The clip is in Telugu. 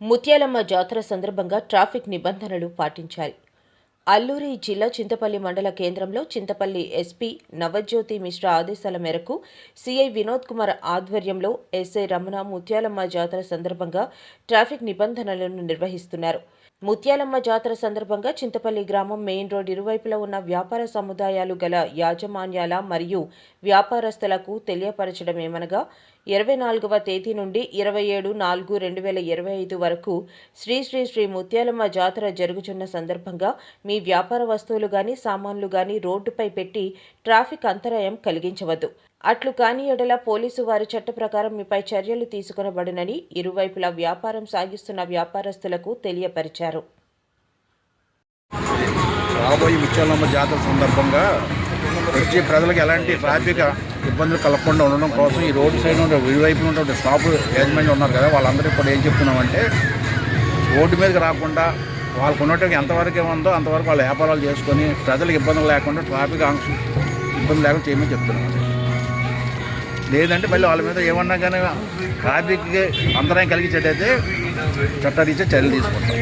ముత్యాలమ్మ జాతర సందర్భంగా ట్రాఫిక్ నిబంధనలు పాటించాలి. అల్లూరి జిల్లా చింతపల్లి మండల కేంద్రంలో చింతపల్లి ఎస్పీ నవజ్యోతి మిశ్రా ఆదేశాల మేరకు సిఐ వినోద్ కుమార్ ఆధ్వర్యంలో ఎస్ఐ రమణ ముత్యాలమ్మ జాతర సందర్భంగా ట్రాఫిక్ నిబంధనలను నిర్వహిస్తున్నారు. ముత్యాలమ్మ జాతర సందర్భంగా చింతపల్లి గ్రామం మెయిన్ రోడ్ ఇరువైపులా ఉన్న వ్యాపార సముదాయాలు గల యాజమాన్యాల మరియు వ్యాపారస్తులకు తెలియపరచడమేమనగా 24వ తేదీ నుండి 27/4/2025 వరకు శ్రీ శ్రీ శ్రీ ముత్యాలమ్మ జాతర జరుగుతున్న సందర్భంగా మీ వ్యాపార వస్తువులు గాని సామాన్లు గాని రోడ్డుపై పెట్టి ట్రాఫిక్ అంతరాయం కలిగించవద్దు. అట్లు కాని ఎడల పోలీసు వారి చట్ట ప్రకారం మీపై చర్యలు తీసుకొనబడునని ఇరువైపులా వ్యాపారం సాగిస్తున్న వ్యాపారస్తులకు తెలియపరిచారు. రాబోయే ముత్యాలమ్మ జాతర సందర్భంగా వచ్చే ప్రజలకు ఎలాంటి ట్రాఫిక్ ఇబ్బందులు కలగకుండా ఉండడం కోసం ఈ రోడ్డు సైడ్ ఉండే ఇరువైపు ఉన్నటువంటి షాపు యాజమాన్యం ఉన్నారు కదా, వాళ్ళందరూ ఇప్పుడు ఏం చెప్తున్నామంటే రోడ్డు మీదకి రాకుండా వాళ్ళకు ఉన్నట్టు ఎంతవరకు ఏముందో అంతవరకు వాళ్ళ వ్యాపారాలు చేసుకొని ప్రజలకు ఇబ్బందులు లేకుండా ట్రాఫిక్ ఇబ్బంది లేకుండా చేయమని చెప్తున్నామండి. లేదంటే మళ్ళీ వాళ్ళ మీద ఏమన్నా కానీ ట్రాఫిక్కి అంతరాయం కలిగించేటైతే చట్టరీత్యా చర్యలు తీసుకుంటాం.